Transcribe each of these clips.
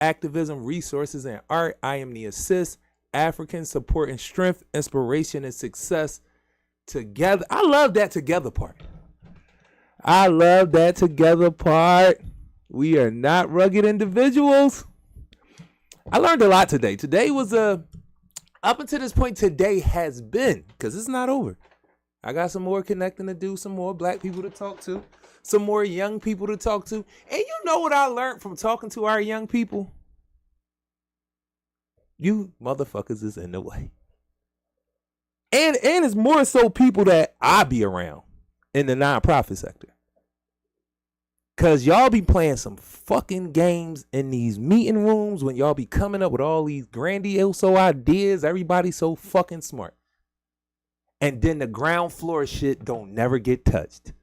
activism, resources, and art. I am the assist, African support and strength, inspiration and success. Together. I love that together part. I love that together part. We are not rugged individuals. I learned a lot today. Today was up until this point, today has been, because it's not over. I got some more connecting to do, some more black people to talk to, some more young people to talk to. And you know what I learned from talking to our young people? You motherfuckers is in the way. And it's more so people that I be around in the nonprofit sector. Cause y'all be playing some fucking games in these meeting rooms when y'all be coming up with all these grandiose ideas. Everybody's so fucking smart. And then the ground floor shit don't never get touched.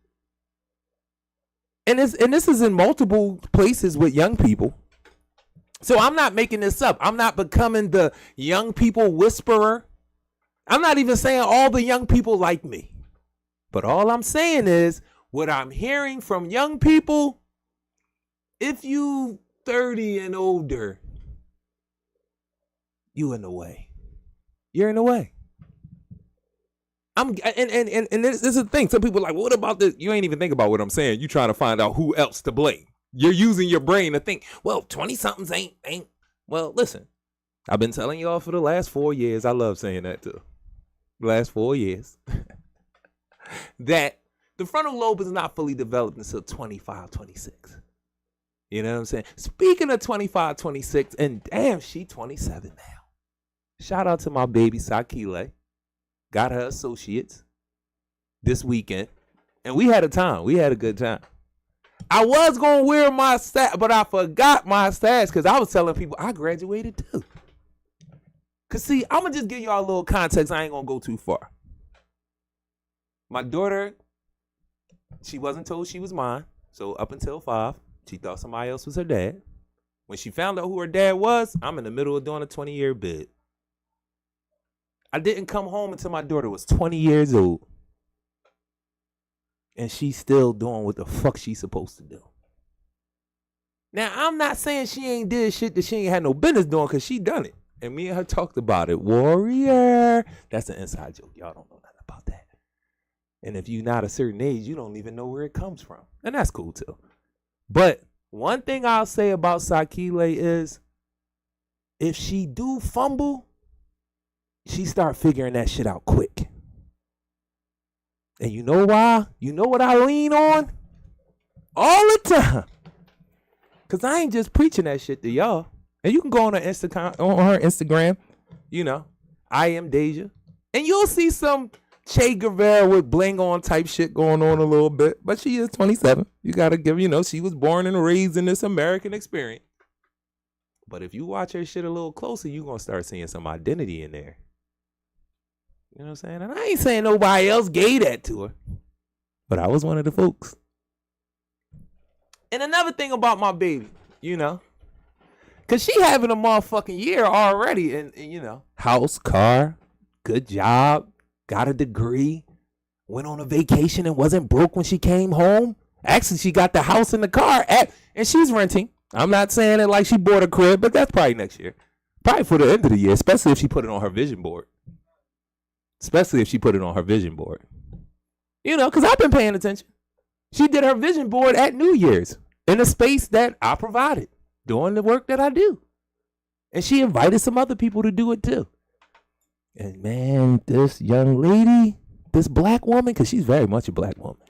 And this is in multiple places with young people. So I'm not making this up. I'm not becoming the young people whisperer. I'm not even saying all the young people like me. But all I'm saying is what I'm hearing from young people, if you 30 and older, you in the way. You're in the way. And this is the thing. Some people are like, well, what about this? You ain't even think about what I'm saying. You trying to find out who else to blame. You're using your brain to think, well, 20-somethings ain't. Well, listen, I've been telling y'all for the last 4 years. I love saying that too. The last 4 years. That the frontal lobe is not fully developed until 25, 26. You know what I'm saying? Speaking of 25, 26, and damn, she 27 now. Shout out to my baby Sakile. Got her associates this weekend. And we had a time. We had a good time. I was going to wear my stat, but I forgot my stats because I was telling people I graduated too. Because see, I'm going to just give y'all a little context. I ain't going to go too far. My daughter, she wasn't told she was mine. So up until 5, she thought somebody else was her dad. When she found out who her dad was, I'm in the middle of doing a 20-year bid. I didn't come home until my daughter was 20 years old. And she's still doing what the fuck she's supposed to do. Now, I'm not saying she ain't did shit that she ain't had no business doing because she done it. And me and her talked about it. Warrior. That's an inside joke. Y'all don't know nothing about that. And if you're not a certain age, you don't even know where it comes from. And that's cool too. But one thing I'll say about Sakile is if she do fumble, she start figuring that shit out quick. And you know why? You know what I lean on? All the time. Because I ain't just preaching that shit to y'all. And you can go on her Instagram, you know, I am Deja. And you'll see some Che Guevara with bling on type shit going on a little bit. But she is 27. You got to give, you know, she was born and raised in this American experience. But if you watch her shit a little closer, you're going to start seeing some identity in there. You know what I'm saying? And I ain't saying nobody else gave that to her. But I was one of the folks. And another thing about my baby, you know. Because she having a motherfucking year already. And, you know, house, car, good job, got a degree, went on a vacation and wasn't broke when she came home. Actually, she got the house and the car and she's renting. I'm not saying it like she bought a crib, but that's probably next year. Probably for the end of the year, especially if she put it on her vision board. You know, because I've been paying attention. She did her vision board at New Year's in a space that I provided, doing the work that I do. And she invited some other people to do it too. And man, this young lady, this black woman, because she's very much a black woman.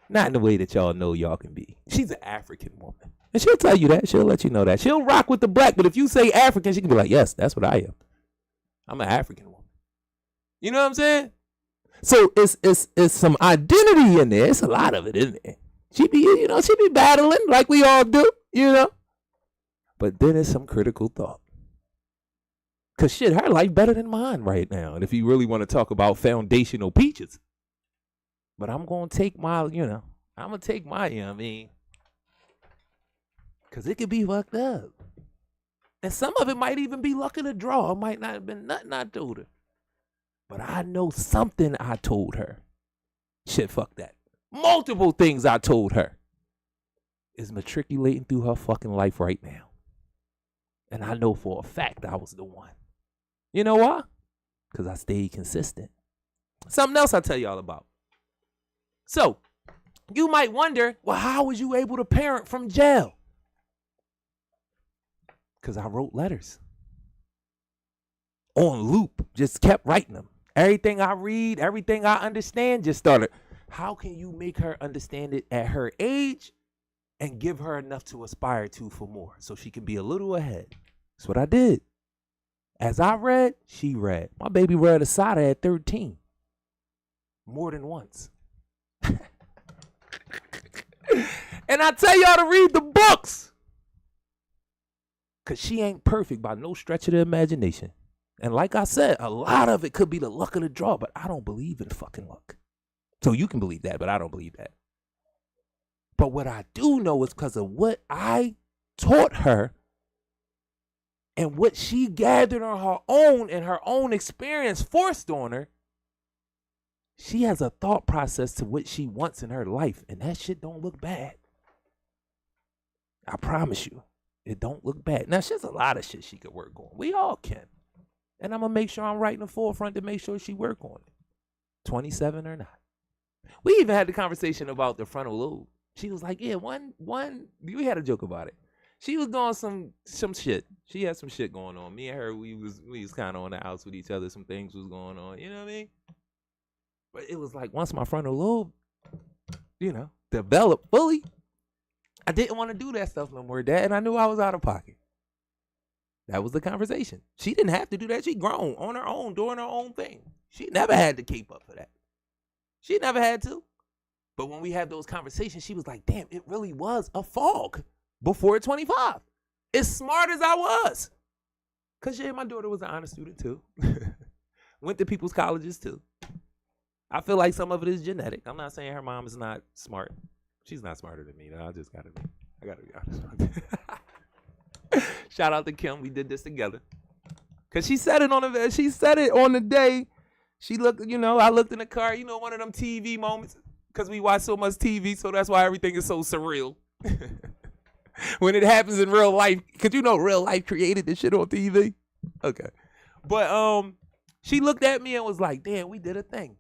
Not in the way that y'all know y'all can be. She's an African woman. And she'll tell you that. She'll let you know that. She'll rock with the black. But if you say African, she can be like, yes, that's what I am. I'm an African woman. You know what I'm saying? So it's some identity in there. It's a lot of it in there. She be battling like we all do, you know. But then it's some critical thought. Cause shit, her life better than mine right now. And if you really want to talk about foundational peaches. But I'm gonna take my, you know what I mean. Cause it could be fucked up. And some of it might even be luck of the draw. It might not have been nothing I told her. But I know something I told her. Shit, fuck that. Multiple things I told her is matriculating through her fucking life right now. And I know for a fact I was the one. You know why? Because I stayed consistent. Something else I'll tell y'all about. So, you might wonder, well, how was you able to parent from jail? Because I wrote letters. On loop, just kept writing them. Everything I read, everything I understand, just started. How can you make her understand it at her age and give her enough to aspire to for more so she can be a little ahead? That's what I did. As I read, she read. My baby read Asada at 13. More than once. And I tell y'all to read the books. Because she ain't perfect by no stretch of the imagination. And like I said, a lot of it could be the luck of the draw, but I don't believe in fucking luck. So you can believe that, but I don't believe that. But what I do know is because of what I taught her and what she gathered on her own and her own experience forced on her, she has a thought process to what she wants in her life, and that shit don't look bad. I promise you, it don't look bad. Now, she's a lot of shit she could work on. We all can. And I'm going to make sure I'm right in the forefront to make sure she work on it. 27 or not. We even had the conversation about the frontal lobe. She was like, yeah, we had a joke about it. She was doing some shit. She had some shit going on. Me and her, we was kind of on the outs with each other. Some things was going on. You know what I mean? But it was like once my frontal lobe, developed fully, I didn't want to do that stuff no more, Dad. And I knew I was out of pocket. That was the conversation. She didn't have to do that. She grown on her own, doing her own thing. She never had to keep up for that. She never had to. But when we had those conversations, she was like, damn, it really was a fog before 25. As smart as I was. Because, yeah, my daughter was an honor student, too. Went to people's colleges, too. I feel like some of it is genetic. I'm not saying her mom is not smart. She's not smarter than me, though. I gotta be honest. Shout out to Kim. We did this together. Cause she said it on the day. She looked, I looked in the car, one of them TV moments. Cause we watch so much TV, so that's why everything is so surreal. When it happens in real life, cause real life created this shit on TV. Okay. But she looked at me and was like, damn, we did a thing.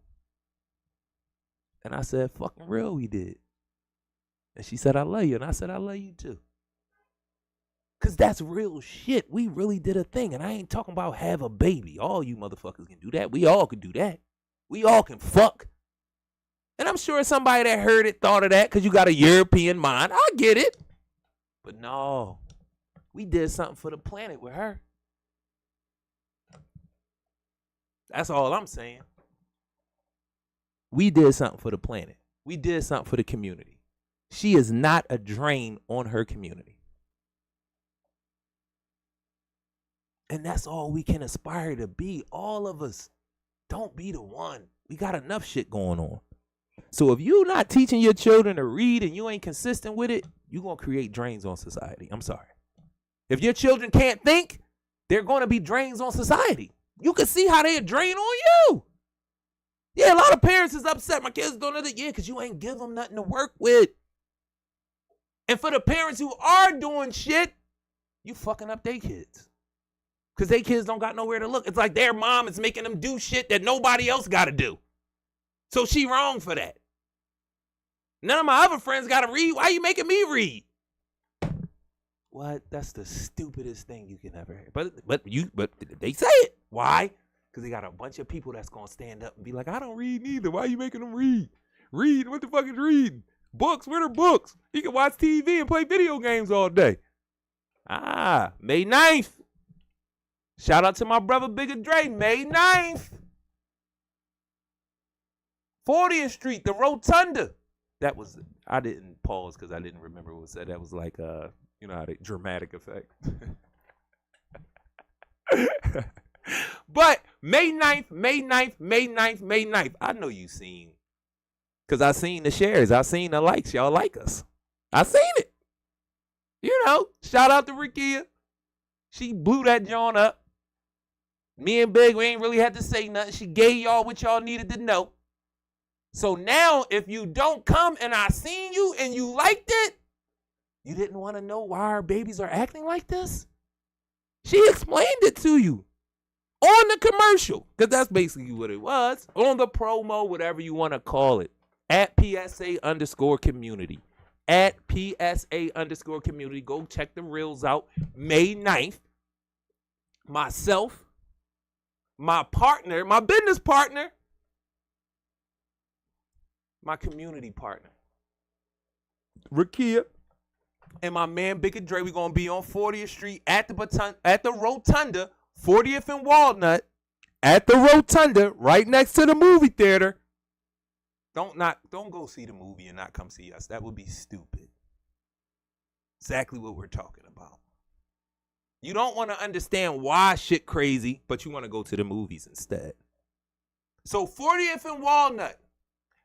And I said, fucking real, we did. And she said, I love you. And I said, I love you too. Because that's real shit. We really did a thing. And I ain't talking about have a baby. All you motherfuckers can do that. We all can do that. We all can fuck. And I'm sure somebody that heard it thought of that because you got a European mind. I get it. But no. We did something for the planet with her. That's all I'm saying. We did something for the planet. We did something for the community. She is not a drain on her community. And that's all we can aspire to be. All of us. Don't be the one. We got enough shit going on. So if you're not teaching your children to read and you ain't consistent with it, you're going to create drains on society. I'm sorry. If your children can't think, they're going to be drains on society. You can see how they drain on you. Yeah, a lot of parents is upset. My kids don't know that. Yeah, because you ain't give them nothing to work with. And for the parents who are doing shit, you fucking up their kids. Because their kids don't got nowhere to look. It's like their mom is making them do shit that nobody else got to do. So she wrong for that. None of my other friends got to read. Why you making me read? What? That's the stupidest thing you can ever hear. But they say it. Why? Because they got a bunch of people that's going to stand up and be like, I don't read neither. Why are you making them read? Read? What the fuck is reading? Books? Where are books? You can watch TV and play video games all day. May 9th. Shout out to my brother Bigger Dre. May 9th. 40th Street, the Rotunda. That was, I didn't pause because I didn't remember what was said. That was like, how the dramatic effect. But May 9th, May 9th, May 9th, May 9th. I know you seen. Because I seen the shares. I seen the likes. Y'all like us. I seen it. Shout out to Rikia. She blew that joint up. Me and Big, we ain't really had to say nothing. She gave y'all what y'all needed to know. So now, if you don't come and I seen you and you liked it, you didn't want to know why our babies are acting like this? She explained it to you on the commercial, because that's basically what it was. On the promo, whatever you want to call it. At PSA_community. At PSA_community. Go check the reels out. May 9th. Myself, my partner, my business partner, my community partner, Rakia, and my man Big and Dre, we're going to be on 40th Street at the Rotunda, 40th and Walnut, at the Rotunda, right next to the movie theater. Don't go see the movie and not come see us. That would be stupid. Exactly what we're talking about. You don't want to understand why shit crazy, but you want to go to the movies instead. So 40th and Walnut,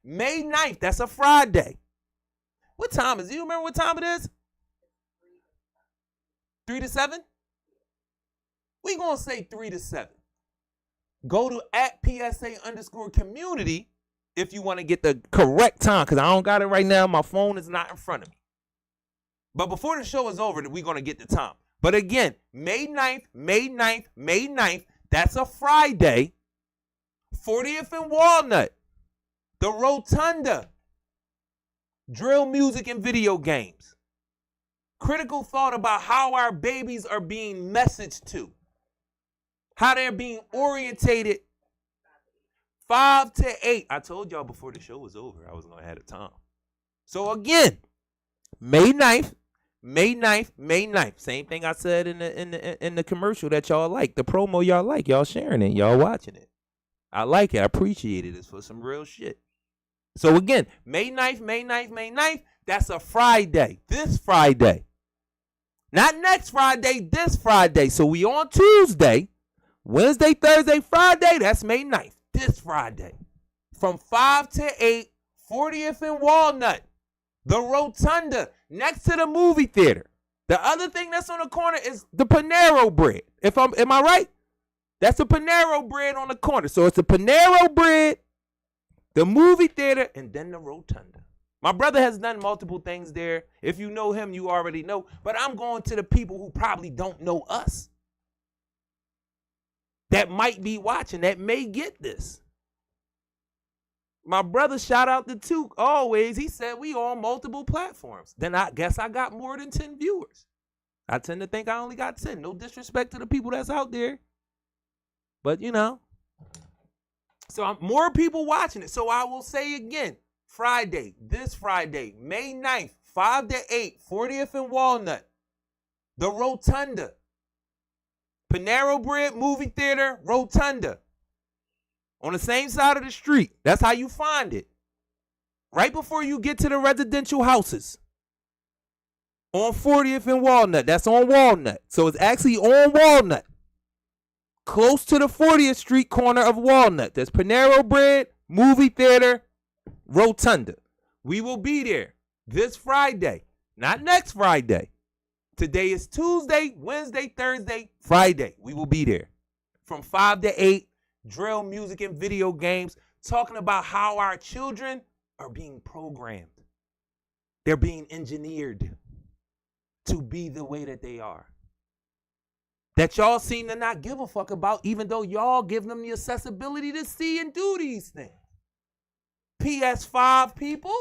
May 9th, that's a Friday. What time is it? You remember what time it is? 3 to 7? We going to say 3 to 7. Go to at PSA_community if you want to get the correct time, because I don't got it right now. My phone is not in front of me. But before the show is over, we're going to get the time. But again, May 9th, that's a Friday. 40th and Walnut, the Rotunda, drill music and video games. Critical thought about how our babies are being messaged to, how they're being orientated. 5 to 8. I told y'all before the show was over, I was going to have a time. So again, May 9th. Same thing I said in the commercial that y'all like. The promo y'all like. Y'all sharing it. Y'all watching it. I like it. I appreciate it. It's for some real shit. So again, May 9th. That's a Friday. This Friday. Not next Friday, this Friday. So we on Tuesday, Wednesday, Thursday, Friday. That's May 9th. This Friday. From 5 to 8, 40th and Walnut. The Rotunda, next to the movie theater. The other thing that's on the corner is the Panero Bread. Am I right? That's the Panero Bread on the corner. So it's the Panero Bread, the movie theater, and then the Rotunda. My brother has done multiple things there. If you know him, you already know. But I'm going to the people who probably don't know us, that might be watching, that may get this. My brother, shout out to Took always. He said we on multiple platforms. Then I guess I got more than 10 viewers. I tend to think I only got 10. No disrespect to the people that's out there. But, you know. So more people watching it. So I will say again, Friday, this Friday, May 9th, 5 to 8, 40th and Walnut. The Rotunda. Panero Bread Movie Theater, Rotunda. On the same side of the street. That's how you find it. Right before you get to the residential houses. On 40th and Walnut. That's on Walnut. So it's actually on Walnut. Close to the 40th Street corner of Walnut. There's Panero Bread, Movie Theater, Rotunda. We will be there this Friday. Not next Friday. Today is Tuesday, Wednesday, Thursday, Friday. We will be there. From 5 to 8. Drill music and video games, talking about how our children are being programmed. They're being engineered to be the way that they are. That y'all seem to not give a fuck about, even though y'all give them the accessibility to see and do these things. PS5 people,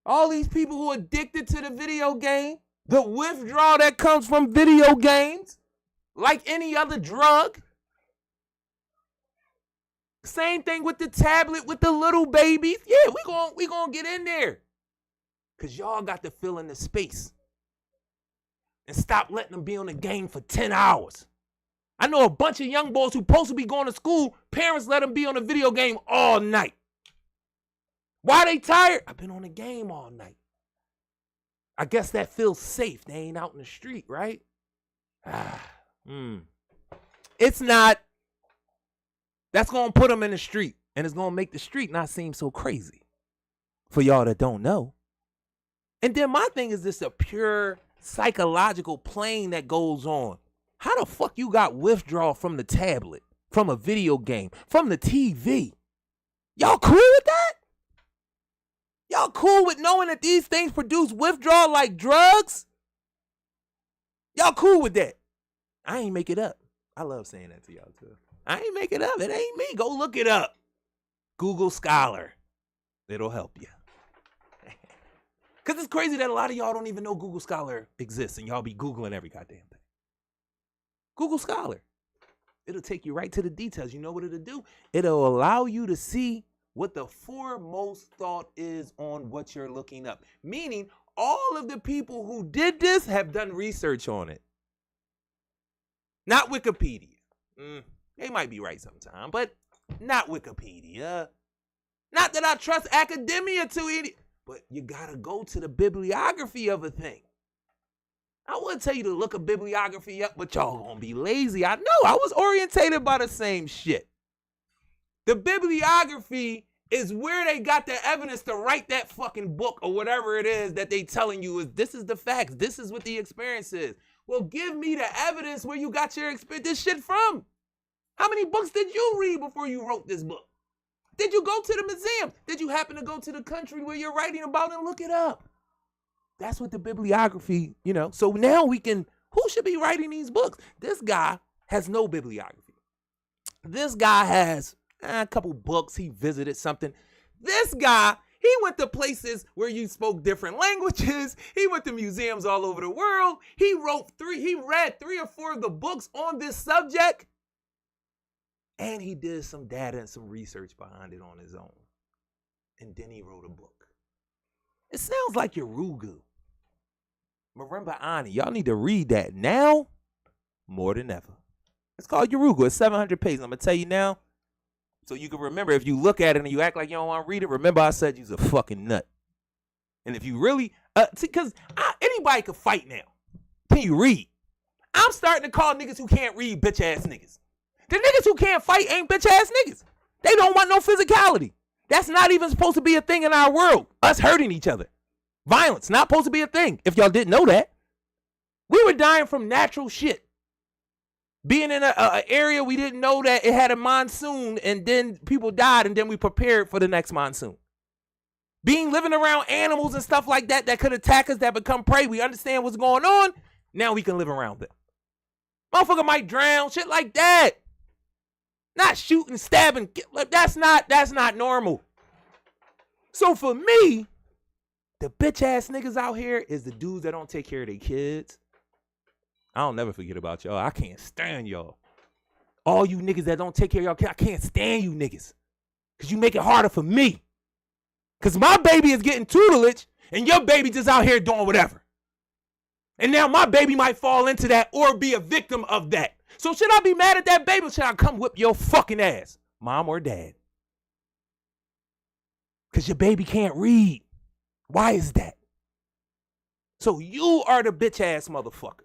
all these people who are addicted to the video game, the withdrawal that comes from video games, like any other drug. Same thing with the tablet with the little babies. Yeah, we gonna get in there. Because y'all got to fill in the space. And stop letting them be on the game for 10 hours. I know a bunch of young boys who supposed to be going to school, parents let them be on the video game all night. Why they tired? I've been on the game all night. I guess that feels safe. They ain't out in the street, right? It's not. That's going to put them in the street, and it's going to make the street not seem so crazy for y'all that don't know. And then my thing is this a pure psychological plane that goes on. How the fuck you got withdrawal from the tablet, from a video game, from the TV? Y'all cool with that? Y'all cool with knowing that these things produce withdrawal like drugs? Y'all cool with that? I ain't make it up. I love saying that to y'all too. I ain't make it up. It ain't me. Go look it up. Google Scholar. It'll help you. Because it's crazy that a lot of y'all don't even know Google Scholar exists and y'all be Googling every goddamn thing. Google Scholar. It'll take you right to the details. You know what it'll do? It'll allow you to see what the foremost thought is on what you're looking up. Meaning, all of the people who did this have done research on it. Not Wikipedia. They might be right sometime, but not Wikipedia. Not that I trust academia to it, but you gotta go to the bibliography of a thing. I wouldn't tell you to look a bibliography up, but y'all gonna be lazy. I know, I was orientated by the same shit. The bibliography is where they got the evidence to write that fucking book or whatever it is that they telling you is this is the facts. This is what the experience is. Well, give me the evidence where you got this shit from. How many books did you read before you wrote this book? Did you go to the museum? Did you happen to go to the country where you're writing about and look it up? That's what the bibliography, So now who should be writing these books? This guy has no bibliography. This guy has a couple books. He visited something. This guy, he went to places where you spoke different languages. He went to museums all over the world. He read 3 or 4 of the books on this subject. And he did some data and some research behind it on his own. And then he wrote a book. It sounds like Jarue. Marimba Ani. Y'all need to read that now more than ever. It's called Jarue. It's 700 pages. I'm going to tell you now so you can remember. If you look at it and you act like you don't want to read it, remember I said you's a fucking nut. And if you really, because anybody can fight now. Can you read? I'm starting to call niggas who can't read bitch ass niggas. The niggas who can't fight ain't bitch ass niggas. They don't want no physicality. That's not even supposed to be a thing in our world. Us hurting each other. Violence, not supposed to be a thing. If y'all didn't know that. We were dying from natural shit. Being in an area we didn't know that it had a monsoon and then people died and then we prepared for the next monsoon. Living around animals and stuff like that could attack us, that become prey. We understand what's going on. Now we can live around it. Motherfucker might drown, shit like that. Not shooting, stabbing. That's not normal. So for me, the bitch ass niggas out here is the dudes that don't take care of their kids. I'll never forget about y'all. I can't stand y'all. All you niggas that don't take care of y'all kids, I can't stand you niggas. Because you make it harder for me. Because my baby is getting tutelage and your baby just out here doing whatever. And now my baby might fall into that or be a victim of that. So should I be mad at that baby or should I come whip your fucking ass? Mom or dad? Because your baby can't read. Why is that? So you are the bitch ass motherfucker.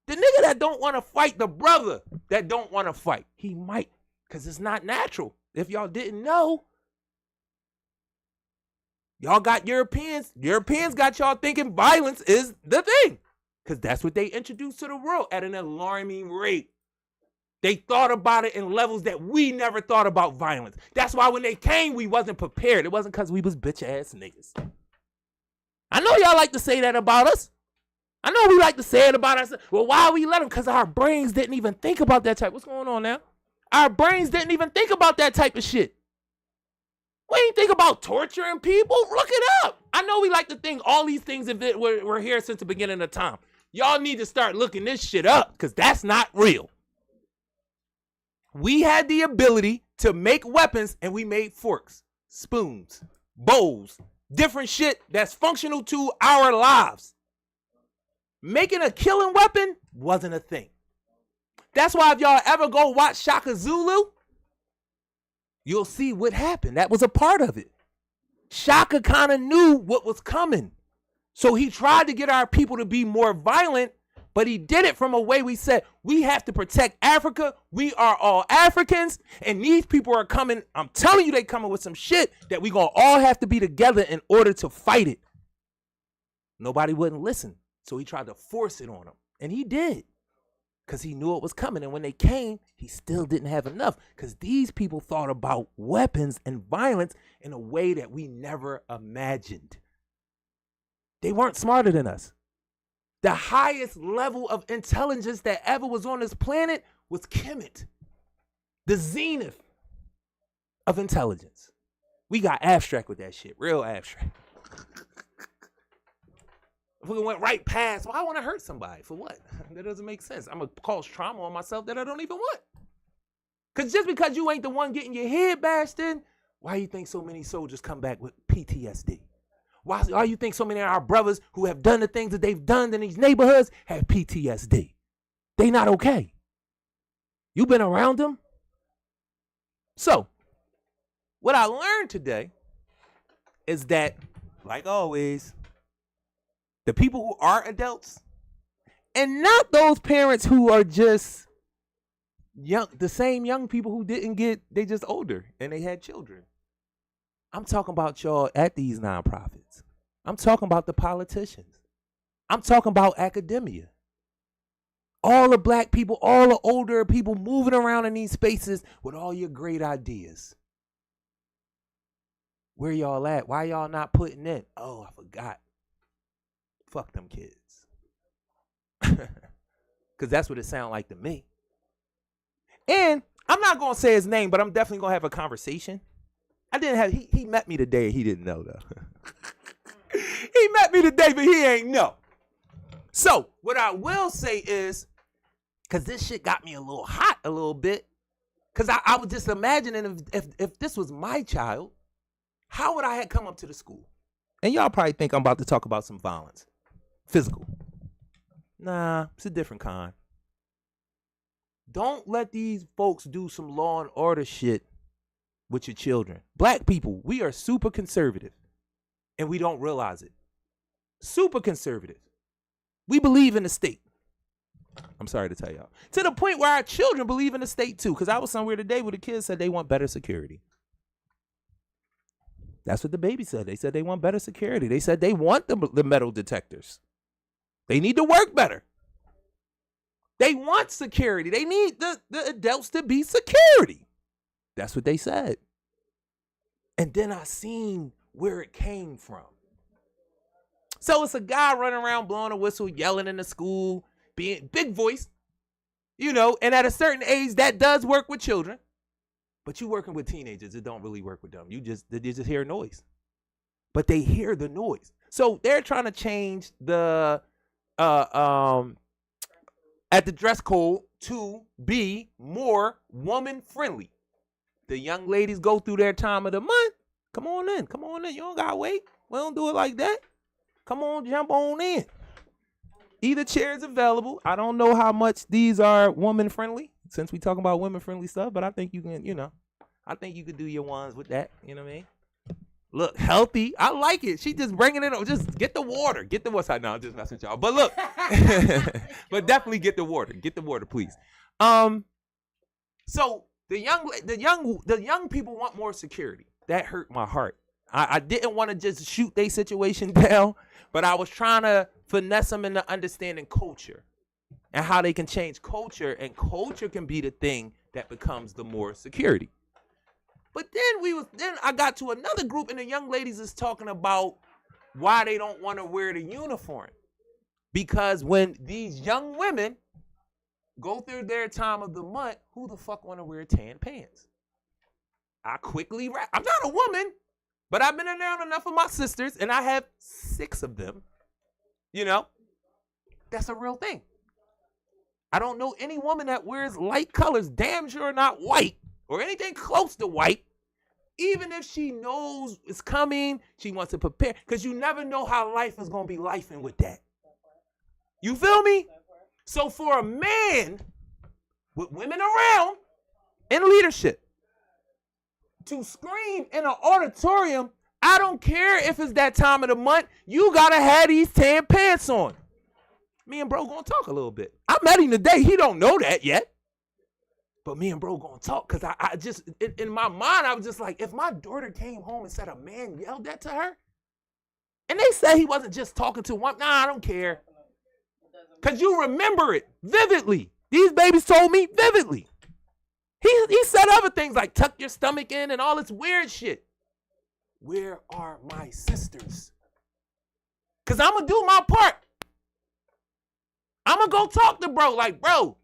The nigga that don't want to fight the brother that don't want to fight. He might. Because it's not natural. If y'all didn't know. Y'all got Europeans. Europeans got y'all thinking violence is the thing. Because that's what they introduced to the world at an alarming rate. They thought about it in levels that we never thought about violence. That's why when they came, we wasn't prepared. It wasn't because we was bitch ass niggas. I know y'all like to say that about us. I know we like to say it about us. Well, why we let them? Because our brains didn't even think about that type. What's going on now? Our brains didn't even think about that type of shit. We ain't think about torturing people. Look it up. I know we like to think all these things were here since the beginning of time. Y'all need to start looking this shit up because that's not real. We had the ability to make weapons and we made forks, spoons, bowls, different shit that's functional to our lives. Making a killing weapon wasn't a thing. That's why if y'all ever go watch Shaka Zulu, you'll see what happened. That was a part of it. Shaka kind of knew what was coming. So he tried to get our people to be more violent, but he did it from a way we said, we have to protect Africa. We are all Africans, and these people are coming. I'm telling you, they coming with some shit that we gonna all have to be together in order to fight it. Nobody wouldn't listen, so he tried to force it on them, and he did, because he knew it was coming, and when they came, he still didn't have enough, because these people thought about weapons and violence in a way that we never imagined. They weren't smarter than us. The highest level of intelligence that ever was on this planet was Kemet. The zenith of intelligence. We got abstract with that shit, real abstract. If we went right past, well, I want to hurt somebody. For what? That doesn't make sense. I'm going to cause trauma on myself that I don't even want. Because just because you ain't the one getting your head bashed in, why do you think so many soldiers come back with PTSD? Why do you think so many of our brothers who have done the things that they've done in these neighborhoods have PTSD? They not okay. You been around them? So, what I learned today is that, like always, the people who are adults, and not those parents who are just young, the same young people who didn't get, they just older and they had children. I'm talking about y'all at these nonprofits. I'm talking about the politicians. I'm talking about academia. All the black people, all the older people moving around in these spaces with all your great ideas. Where y'all at? Why y'all not putting in? Oh, I forgot. Fuck them kids. Because that's what it sounds like to me. And I'm not going to say his name, but I'm definitely going to have a conversation. He met me today and he didn't know though. He met me today, but he ain't know. So what I will say is, because this shit got me a little hot a little bit, because I was just imagining if this was my child, how would I have come up to the school? And y'all probably think I'm about to talk about some violence. Physical. Nah, it's a different kind. Don't let these folks do some law and order shit with your children. Black people, we are super conservative, and we don't realize it. Super conservative. We believe in the state. I'm sorry to tell y'all. To the point where our children believe in the state too, because I was somewhere today where the kids said they want better security. That's what the baby said. They said they want better security. They said they want the metal detectors. They need to work better. They want security. They need the adults to be security. That's what they said. And then I seen where it came from. So it's a guy running around blowing a whistle, yelling in the school, being big voice, and at a certain age that does work with children. But you working with teenagers, it don't really work with them. They just hear noise. But they hear the noise. So they're trying to change the at the dress code to be more woman friendly. The young ladies go through their time of the month. Come on in. You don't gotta wait. We don't do it like that. Come on, jump on in. Either chair is available. I don't know how much these are woman friendly, since we talking about women friendly stuff, but I think you can, I think you could do your ones with that. You know what I mean? Look, healthy. I like it. She just bringing it up. Just get the water. Get the water. No, I'm just messing with y'all. But look, but definitely get the water. Get the water, please. So the young people want more security. That hurt my heart. I didn't want to just shoot their situation down, but I was trying to finesse them into understanding culture and how they can change culture, and culture can be the thing that becomes the more security. But then I got to another group, and the young ladies is talking about why they don't want to wear the uniform. Because when these young women go through their time of the month, who the fuck want to wear tan pants? I quickly I'm not a woman, but I've been around enough of my sisters, and I have 6 of them. That's a real thing. I don't know any woman that wears light colors, damn sure not white, or anything close to white. Even if she knows it's coming, she wants to prepare, because you never know how life is going to be lifing with that. You feel me? So for a man with women around in leadership to scream in an auditorium, I don't care if it's that time of the month, you got to have these tan pants on. Me and bro going to talk a little bit. I met him today. He don't know that yet. But me and bro going to talk, because I just, in my mind, I was just like, if my daughter came home and said a man yelled that to her, and they said he wasn't just talking to one, I don't care. Because you remember it vividly. These babies told me vividly. He said other things like tuck your stomach in and all this weird shit. Where are my sisters? Because I'm going to do my part. I'm going to go talk to bro. Like, bro,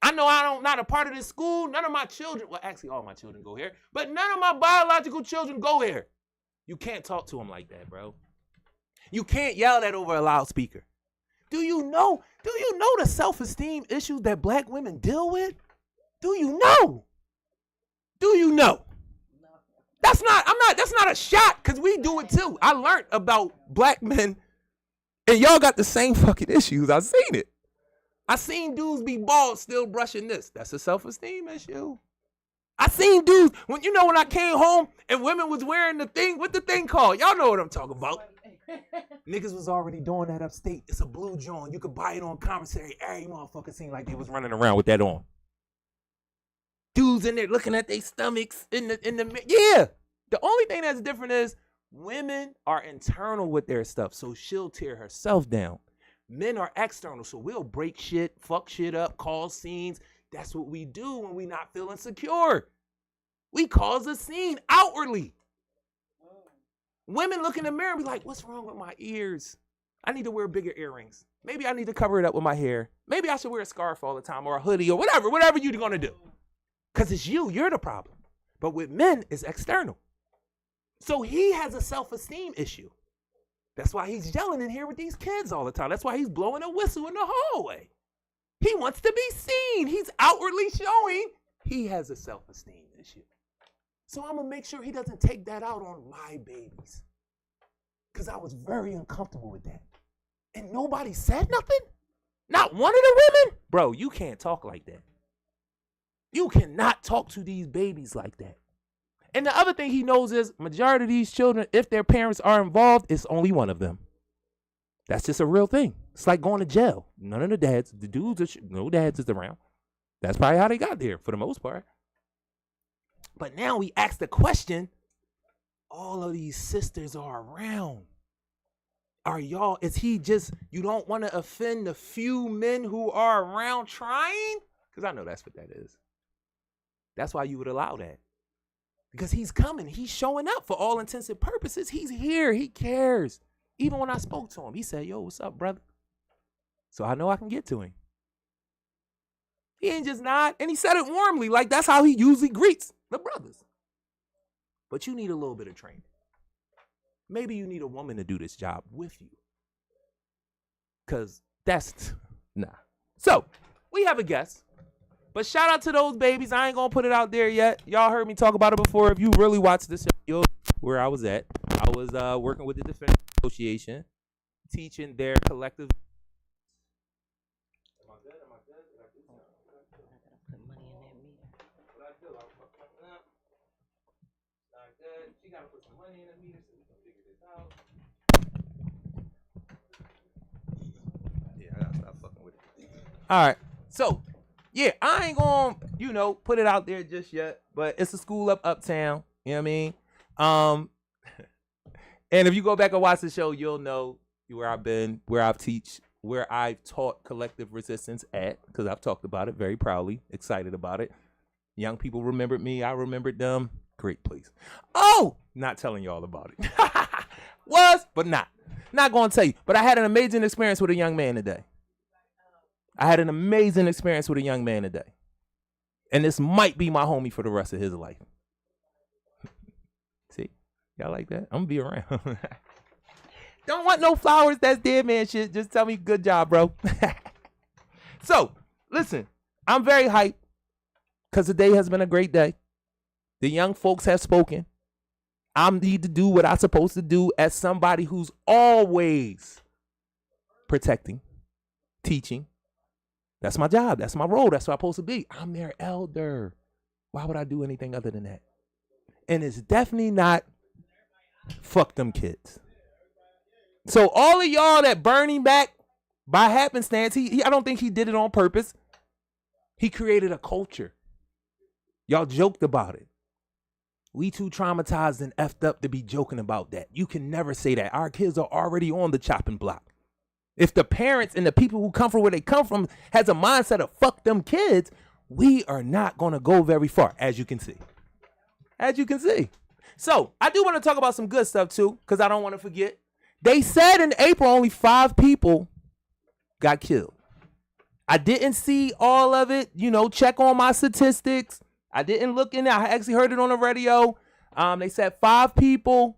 I know not a part of this school. None of my children, well, actually all my children go here, but none of my biological children go here. You can't talk to them like that, bro. You can't yell that over a loudspeaker. Do you know the self-esteem issues that black women deal with? Do you know? That's not a shot, because we do it too. I learned about black men, and y'all got the same fucking issues. I seen it. I seen dudes be bald still brushing this. That's a self-esteem issue. I seen dudes, when I came home and women was wearing the thing, what the thing called? Y'all know what I'm talking about. Niggas was already doing that upstate. It's a blue joint. You could buy it on commissary. Every motherfucker seemed like they was running around with that on. Dudes in there looking at their stomachs in the yeah. The only thing that's different is women are internal with their stuff, so she'll tear herself down. Men are external, so we'll break shit, fuck shit up, cause scenes. That's what we do when we not feeling secure. We cause a scene outwardly. Women look in the mirror and be like, what's wrong with my ears? I need to wear bigger earrings. Maybe I need to cover it up with my hair. Maybe I should wear a scarf all the time or a hoodie or whatever you're going to do. Because it's you're the problem. But with men, it's external. So he has a self-esteem issue. That's why he's yelling in here with these kids all the time. That's why he's blowing a whistle in the hallway. He wants to be seen. He's outwardly showing he has a self-esteem issue. So I'm going to make sure he doesn't take that out on my babies. Because I was very uncomfortable with that. And nobody said nothing? Not one of the women? Bro, you can't talk like that. You cannot talk to these babies like that. And the other thing he knows is majority of these children, if their parents are involved, it's only one of them. That's just a real thing. It's like going to jail. None of the dads, the dudes, no dads is around. That's probably how they got there for the most part. But now we ask the question, all of these sisters are around. Is he just, you don't want to offend the few men who are around trying? Because I know that's what that is. That's why you would allow that. Because he's coming. He's showing up for all intents and purposes. He's here. He cares. Even when I spoke to him, he said, yo, what's up, brother? So I know I can get to him. He ain't just nod. And he said it warmly. Like that's how he usually greets the brothers. But you need a little bit of training. Maybe you need a woman to do this job with you. Because that's, nah. So, we have a guest. But shout out to those babies. I ain't going to put it out there yet. Y'all heard me talk about it before. If you really watched this show, where I was at, I was working with the Defense Association, teaching their collective. Am I good? Am I good? Did I do something? Put money in that meter. What I do? I fucked something up. Not good. She got to put some money in the meter so we can figure this out. Yeah, I got to stop fucking with it. All right. So, yeah, I ain't gonna, put it out there just yet, but it's a school uptown, you know what I mean? And if you go back and watch the show, you'll know where I've been, where I've taught collective resistance at, because I've talked about it very proudly, excited about it. Young people remembered me, I remembered them. Great place. Oh, not telling y'all about it. But not gonna tell you. But I had an amazing experience with a young man today. And this might be my homie for the rest of his life. See? Y'all like that? I'm going to be around. Don't want no flowers. That's dead man shit. Just tell me good job, bro. So, listen. I'm very hyped because the day has been a great day. The young folks have spoken. I need to do what I'm supposed to do as somebody who's always protecting, teaching. That's my job. That's my role. That's what I'm supposed to be. I'm their elder. Why would I do anything other than that? And it's definitely not fuck them kids. So all of y'all that burning back by happenstance, I don't think he did it on purpose. He created a culture. Y'all joked about it. We too traumatized and effed up to be joking about that. You can never say that. Our kids are already on the chopping block. If the parents and the people who come from where they come from has a mindset of fuck them kids, we are not going to go very far, as you can see. So I do want to talk about some good stuff too, because I don't want to forget. They said in April only 5 people got killed. I didn't see all of it, check on my statistics. I didn't look in there. I actually heard it on the radio. They said 5 people.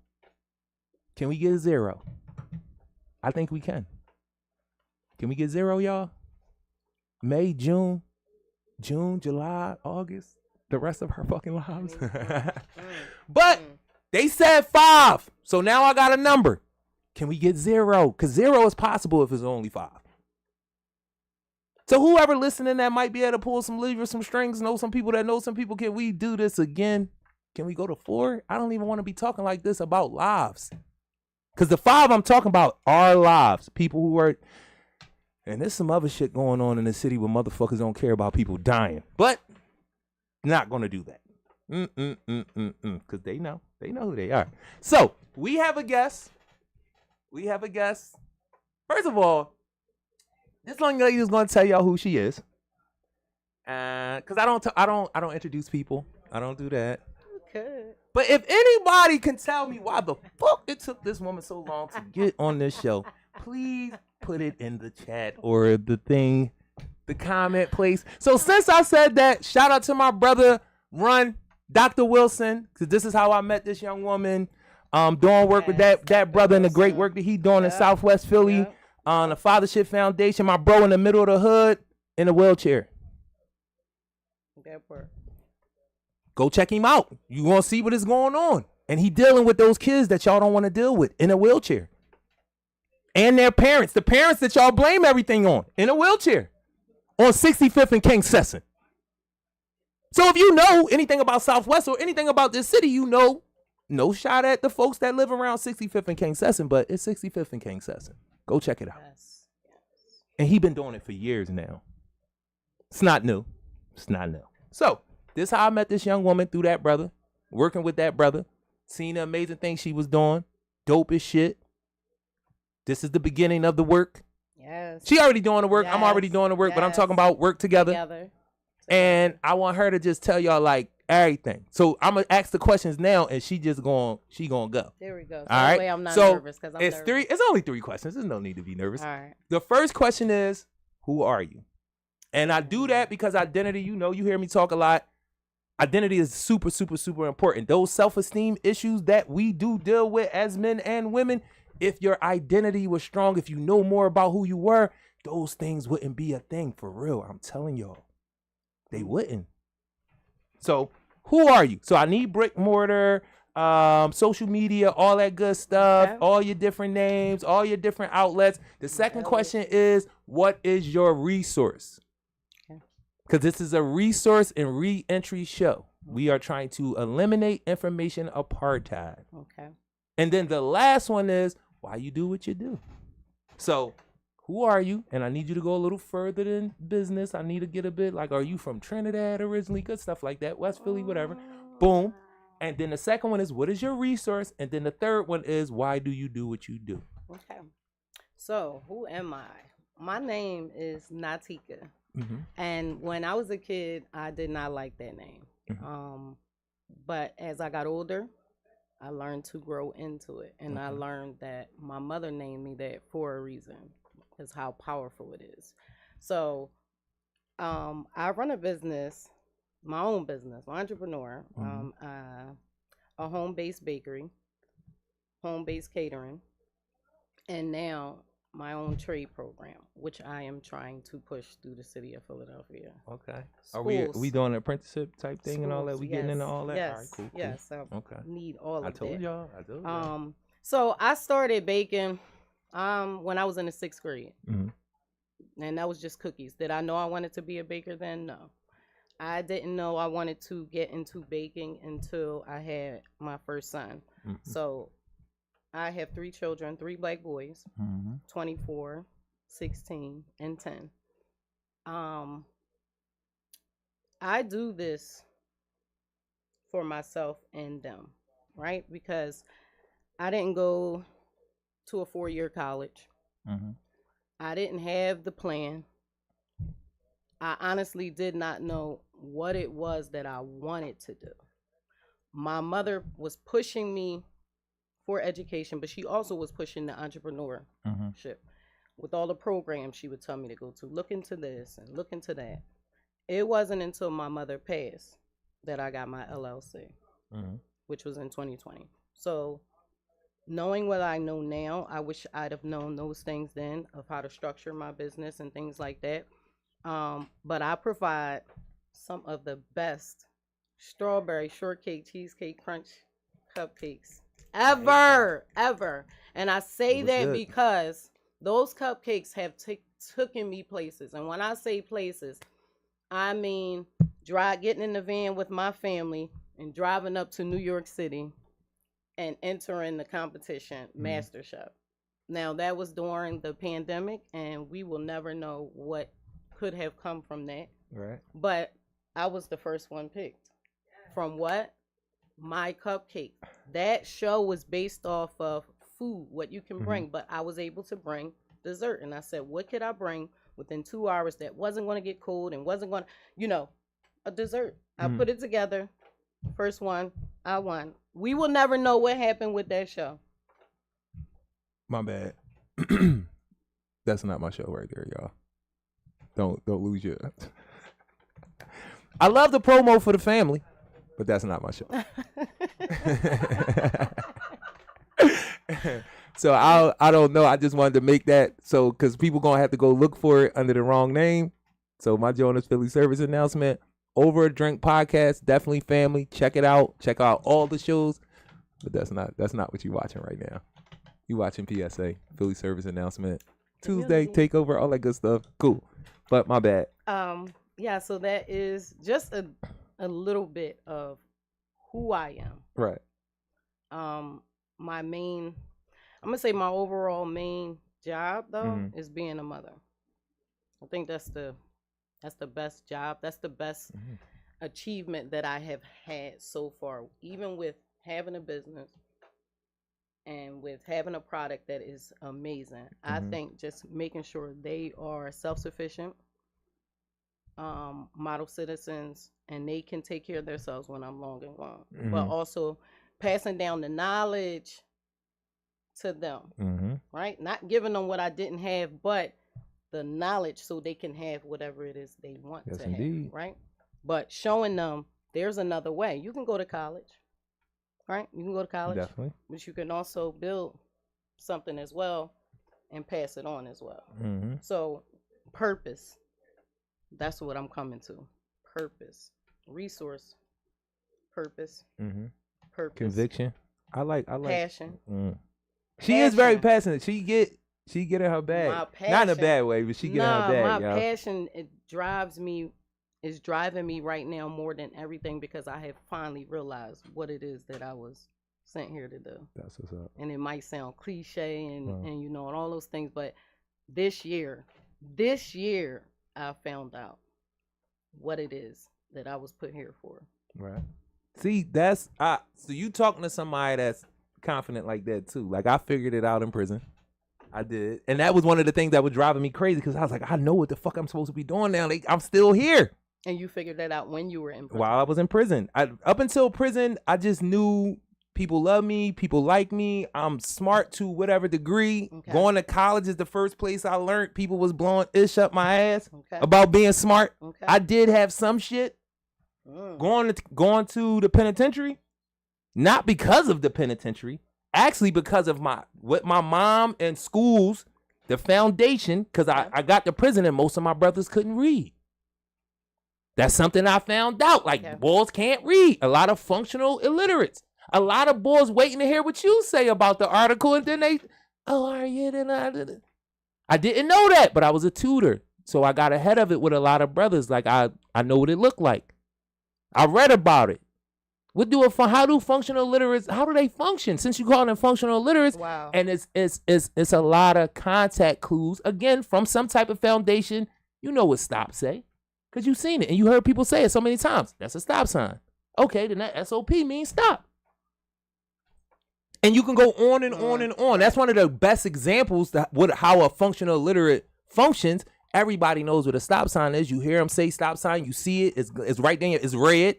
Can we get 0? I think we can. Can we get 0, y'all? May, June, July, August, the rest of her fucking lives. But they said 5. So now I got a number. Can we get 0? Because 0 is possible if it's only 5. So whoever listening that might be able to pull some levers, some strings, know some people that know some people, can we do this again? Can we go to 4? I don't even want to be talking like this about lives. Because the 5 I'm talking about are lives. People who are... And there's some other shit going on in the city where motherfuckers don't care about people dying. But not going to do that. Because they know. They know who they are. So, we have a guest. First of all, this young lady is going to tell y'all who she is. Because I don't introduce people. I don't do that. Okay. But if anybody can tell me why the fuck it took this woman so long to get on this show, please put it in the chat or the comment place. So since I said that, shout out to my brother, Dr. Wilson, because this is how I met this young woman. Doing work with that brother and the great work that he doing in Southwest Philly on the Fathership Foundation. My bro in the middle of the hood in a wheelchair. That part. Go check him out. You want to see what is going on. And he dealing with those kids that y'all don't want to deal with in a wheelchair. And their parents. The parents that y'all blame everything on in a wheelchair. On 65th and King Sesson. So if you know anything about Southwest or anything about this city, no shot at the folks that live around 65th and King Sesson, but it's 65th and King Sesson. Go check it out. Yes. And he been doing it for years now. It's not new. So, this is how I met this young woman, through that brother, working with that brother, seeing the amazing things she was doing, dope as shit. This is the beginning of the work. Yes. She already doing the work. Yes. I'm already doing the work, but I'm talking about work together. And I want her to just tell y'all like everything. So I'm gonna ask the questions now, and she gonna go. There we go. So all right. I'm not nervous because I'm nervous. It's only 3 questions. There's no need to be nervous. All right. The first question is, who are you? And I do that because identity. You hear me talk a lot. Identity is super, super, super important. Those self-esteem issues that we do deal with as men and women, if your identity was strong, if you know more about who you were, those things wouldn't be a thing for real. I'm telling y'all. They wouldn't. So, who are you? So, I need brick mortar, social media, all that good stuff, all your different names, all your different outlets. The second question is, what is your resource? Because this is a resource and re-entry show. We are trying to eliminate information apartheid. Okay. And then the last one is why you do what you do. So, who are you? And I need you to go a little further than business. I need to get a bit like, are you from Trinidad originally? Good stuff like that. West Philly, whatever. Boom. And then the second one is, what is your resource? And then the third one is, why do you do what you do? Okay. So, who am I? My name is Natika. Mm-hmm. And when I was a kid, I did not like that name. Mm-hmm. But as I got older, I learned to grow into it. And I learned that my mother named me that for a reason, is how powerful it is. So I run a business, my own business, I'm an entrepreneur, a home-based bakery, home-based catering, and now my own trade program, which I am trying to push through the city of Philadelphia. Okay. Are we doing an apprenticeship type thing? Schools, and all that? We getting into all that? Yes. All right, cool. Yes. So need all of that. I told y'all. So I started baking when I was in the 6th grade. Mm-hmm. And that was just cookies. Did I know I wanted to be a baker then? No. I didn't know I wanted to get into baking until I had my first son. Mm-hmm. So I have 3 children, 3 black boys, 24, 16, and 10. I do this for myself and them, right? Because I didn't go to a 4-year college. Mm-hmm. I didn't have the plan. I honestly did not know what it was that I wanted to do. My mother was pushing me for education, but she also was pushing the entrepreneurship. with all the programs she would tell me to go to, look into this and look into that. It wasn't until my mother passed that I got my LLC, which was in 2020. So knowing what I know now, I wish I'd have known those things then of how to structure my business and things like that. But I provide some of the best strawberry shortcake, cheesecake, crunch cupcakes ever. And I say that good because those cupcakes have taken me places. And when I say places, I mean getting in the van with my family and driving up to New York City and entering the competition, MasterChef. Now, that was during the pandemic, and we will never know what could have come from that. Right. But I was the first one picked. From what? My cupcake. That show was based off of food, what you can bring, but I was able to bring dessert. And I said, what could I bring within 2 hours that wasn't going to get cold and wasn't going to, a dessert. I put it together. First one, I won. We will never know what happened with that show. My bad. That's not my show right there, y'all. Don't lose your. I love the promo for the family, but that's not my show. So I don't know. I just wanted to make that so because people gonna have to go look for it under the wrong name. So my Jonas Philly service announcement. Over a Drink podcast, definitely family. Check it out. Check out all the shows. But that's not what you're watching right now. You watching PSA, Philly service announcement. Tuesday, takeover, all that good stuff. Cool. But my bad. Yeah, so that is just a little bit of who I am. Right. My overall main job though is being a mother. I think that's the best job. That's the best achievement that I have had so far, even with having a business and with having a product that is amazing. I think just making sure they are self-sufficient, model citizens, and they can take care of themselves when I'm long and gone. But also passing down the knowledge to them, right? Not giving them what I didn't have, but the knowledge so they can have whatever it is they want to have, right? But showing them there's another way. You can go to college, right? You can go to college, definitely, but you can also build something as well and pass it on as well. So purpose, that's what I'm coming to. Purpose, resource, purpose, purpose, conviction. I like passion. She is very passionate. She get in her bag. Not in a bad way, but she get in her bag. My passion, it drives me, is driving me right now more than everything because I have finally realized what it is that I was sent here to do. That's what's up. And it might sound cliche and and all those things, but this year, I found out what it is that I was put here for. Right. See, that's so you talking to somebody that's confident like that too. Like I figured it out in prison. I did. And that was one of the things that was driving me crazy because I was like, I know what the fuck I'm supposed to be doing now. Like, I'm still here. And you figured that out when you were in prison? While I was in prison. Up until prison, I just knew people love me. People like me. I'm smart to whatever degree. Okay. Going to college is the first place I learned people was blowing ish up my ass about being smart. Okay. I did have some shit. Going to the penitentiary, not because of the penitentiary. Actually, because of my mom and schools, the foundation, because I got to prison and most of my brothers couldn't read. That's something I found out. Like, boys can't read. A lot of functional illiterates. A lot of boys waiting to hear what you say about the article, and then they, are you? I didn't know that, but I was a tutor. So I got ahead of it with a lot of brothers. Like, I know what it looked like. I read about it. How do functional illiterates, how do they function? Since you call them functional illiterates, wow. And it's a lot of contact clues, again, from some type of foundation. You know what stop say, because you've seen it, and you heard people say it so many times. That's a stop sign. Okay, then that SOP means stop. And you can go on and on and on. That's one of the best examples how a functional illiterate functions. Everybody knows what a stop sign is. You hear them say stop sign, you see it, it's right there, it's red.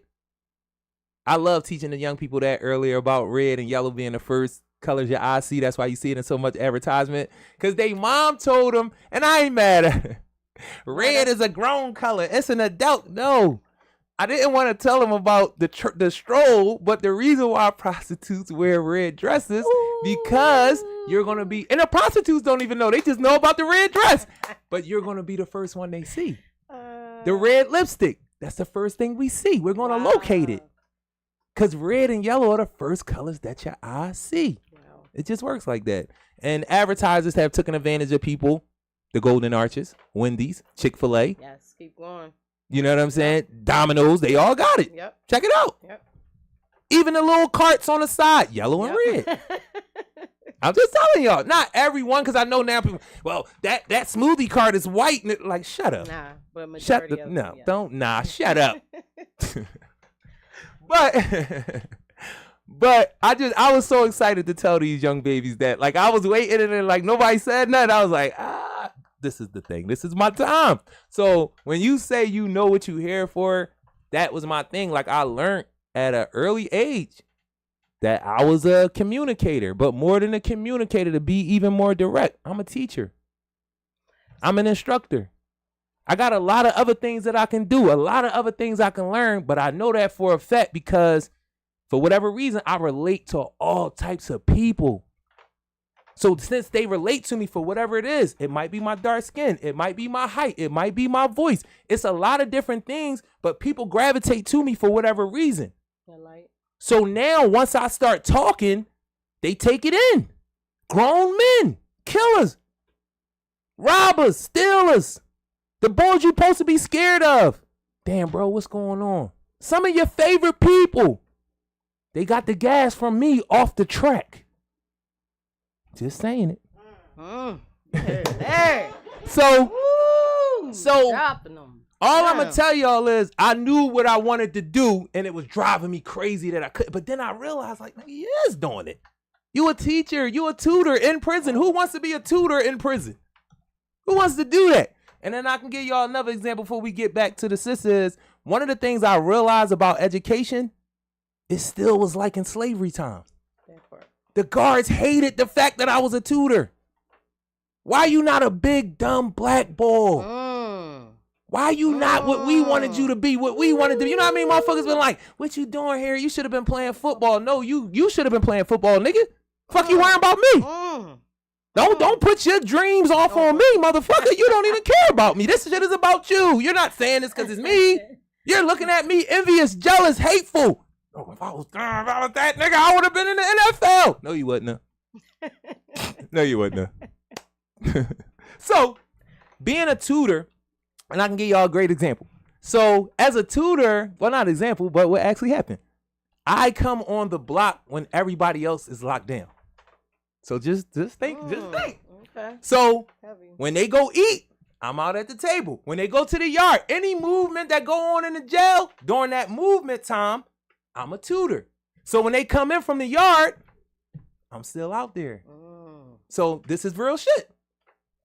I love teaching the young people that earlier about red and yellow being the first colors your eyes see. That's why you see it in so much advertisement. Because they mom told them, and I ain't mad at her. Red is a grown color. It's an adult. No. I didn't want to tell them about the stroll, but the reason why prostitutes wear red dresses, because you're going to be, and the prostitutes don't even know. They just know about the red dress. But you're going to be the first one they see. The red lipstick. That's the first thing we see. We're going to locate it. Because red and yellow are the first colors that your eyes see. Wow. It just works like that. And advertisers have taken advantage of people. The Golden Arches, Wendy's, Chick-fil-A. Yes, keep going. You know what I'm saying? Domino's, they all got it. Yep. Check it out. Yep. Even the little carts on the side, yellow and red. I'm just telling y'all. Not everyone, because I know now people, well, that smoothie cart is white. And like, shut up. Nah, but majority of them, shut up. But I was so excited to tell these young babies that, like, I was waiting and like nobody said nothing. I was like, this is the thing. This is my time. So when you say you know what you're here for, that was my thing. Like, I learned at an early age that I was a communicator, but more than a communicator, to be even more direct, I'm a teacher. I'm an instructor. I got a lot of other things that I can do, a lot of other things I can learn, but I know that for a fact because for whatever reason, I relate to all types of people. So since they relate to me for whatever it is, it might be my dark skin, it might be my height, it might be my voice. It's a lot of different things, but people gravitate to me for whatever reason. So now once I start talking, they take it in. Grown men, killers, robbers, stealers, the boys you're supposed to be scared of. Damn, bro, what's going on? Some of your favorite people, they got the gas from me off the track. Just saying it. Hey. So dropping them. All I'm going to tell y'all is I knew what I wanted to do, and it was driving me crazy that I couldn't. But then I realized, like, he is doing it. You a teacher, you a tutor in prison. Who wants to be a tutor in prison? Who wants to do that? And then I can give y'all another example before we get back to the sisters. One of the things I realized about education, it still was like in slavery time. The guards hated the fact that I was a tutor. Why you not a big, dumb black boy? Why you not what we wanted you to be, what we wanted to be? You know what I mean? Motherfuckers been like, what you doing here? You should have been playing football. No, you should have been playing football, nigga. Fuck you worrying about me. Don't put your dreams off on me, motherfucker. You don't even care about me. This shit is about you. You're not saying this because it's me. You're looking at me envious, jealous, hateful. Oh, if I was that nigga, I would have been in the NFL. No, you wouldn't. No, you wouldn't. So, being a tutor, and I can give y'all a great example. So, as a tutor, well, not example, but what actually happened. I come on the block when everybody else is locked down. So just think. Okay. So when they go eat, I'm out at the table. When they go to the yard, any movement that go on in the jail, during that movement time, I'm a tutor. So when they come in from the yard, I'm still out there. So this is real shit.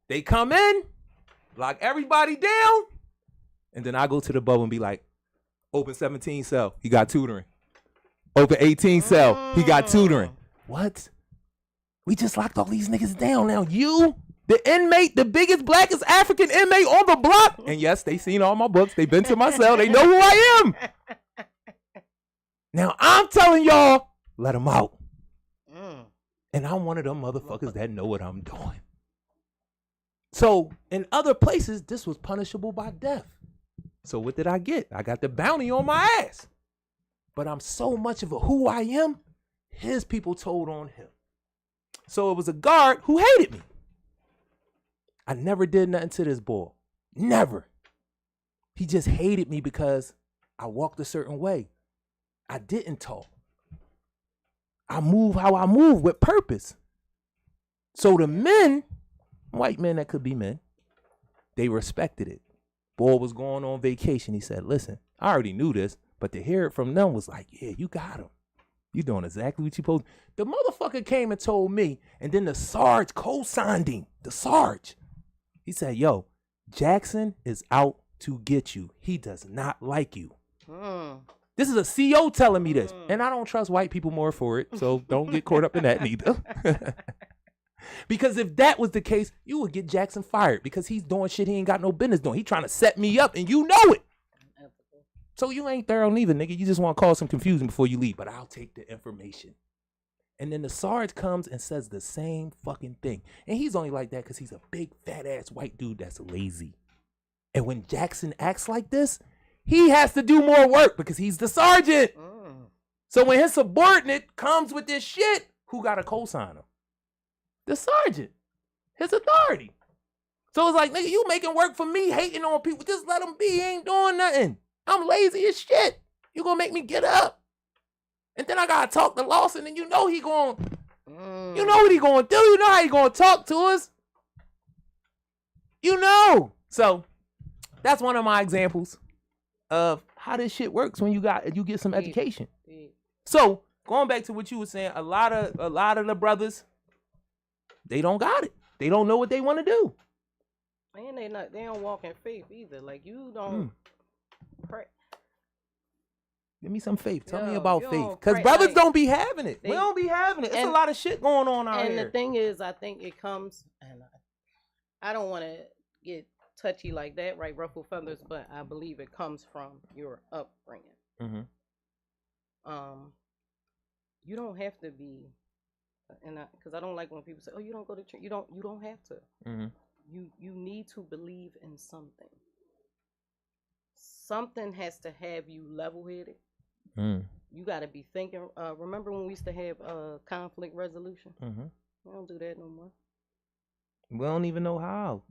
They come in, lock everybody down, and then I go to the bubble and be like, open 17 cell, he got tutoring. Open 18 cell, he got tutoring. What? We just locked all these niggas down. Now you, the inmate, the biggest, blackest African inmate on the block. And yes, they seen all my books. They been to my cell. They know who I am. Now I'm telling y'all, let them out. And I'm one of them motherfuckers that know what I'm doing. So in other places, this was punishable by death. So what did I get? I got the bounty on my ass. But I'm so much of a who I am, his people told on him. So it was a guard who hated me. I never did nothing to this boy. Never. He just hated me because I walked a certain way. I didn't talk. I move how I move with purpose. So the men, white men that could be men, they respected it. Boy was going on vacation. He said, listen, I already knew this, but to hear it from them was like, yeah, you got him. You doing exactly what you supposed to. The motherfucker came and told me, and then the Sarge co-signed him. The Sarge. He said, yo, Jackson is out to get you. He does not like you. This is a CO telling me this. And I don't trust white people more for it, so don't get caught up in that neither. Because if that was the case, you would get Jackson fired because he's doing shit he ain't got no business doing. He trying to set me up, and you know it. So you ain't thorough neither, nigga. You just want to cause some confusion before you leave, but I'll take the information. And then the Sarge comes and says the same fucking thing. And he's only like that because he's a big, fat-ass white dude that's lazy. And when Jackson acts like this, he has to do more work because he's the sergeant. So when his subordinate comes with this shit, who got to co-sign him? The sergeant. His authority. So it's like, nigga, you making work for me, hating on people. Just let him be. He ain't doing nothing. I'm lazy as shit. You gonna make me get up. And then I gotta talk to Lawson, and you know he going, you know what he gonna do. You know how he gonna talk to us. You know. So that's one of my examples of how this shit works when you get some education. So going back to what you were saying, a lot of the brothers, they don't got it. They don't know what they want to do. And they don't walk in faith either. Like you don't pray. Give me some faith. Tell me about faith. Because brothers don't be having it. We don't be having it. It's a lot of shit going on out here. And the thing is, I think it comes, and I don't want to get touchy like that, right? Ruffle feathers, but I believe it comes from your upbringing. You don't have to be, because I don't like when people say, "Oh, you don't go to church." You don't have to. You need to believe in something. Something has to have you level-headed. You got to be thinking. Remember when we used to have conflict resolution? We don't do that no more. We don't even know how.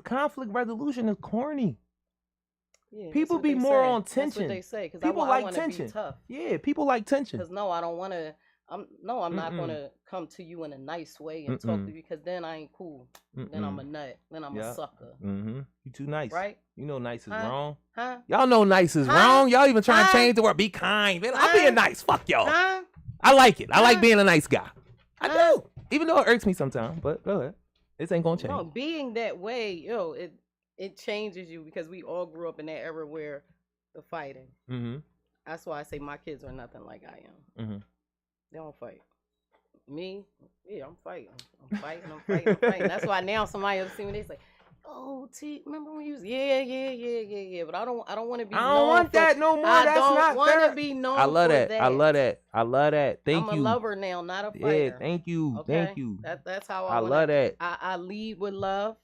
Conflict resolution is corny. Yeah, people be more on tension. That's what they say. Because people I like tension. Be tough. Yeah, people like tension. Because I don't want to. I'm not gonna come to you in a nice way and talk to you because then I ain't cool. Then I'm a nut. Then I'm a sucker. You too nice, right? You know nice is wrong. Huh? Y'all know nice is wrong. Y'all even trying to change the word. Be kind. I'm being nice. Fuck y'all. I like it. I like being a nice guy. I do. Even though it irks me sometimes. But go ahead. This ain't gonna change. No, being that way, it changes you because we all grew up in that era where the fighting. That's why I say my kids are nothing like I am. They don't fight. Me, yeah, I'm fighting. I'm fighting. That's why now somebody else see me, they say, "Oh, T, remember when you was yeah." But I don't want to be. I don't want that no more. I That's don't not want fair. to be known. I love for that. I love that. I love that. Thank you. I'm a lover now, not a fighter. Yeah, thank you. Okay? Thank you. That's how I love that. I lead with love.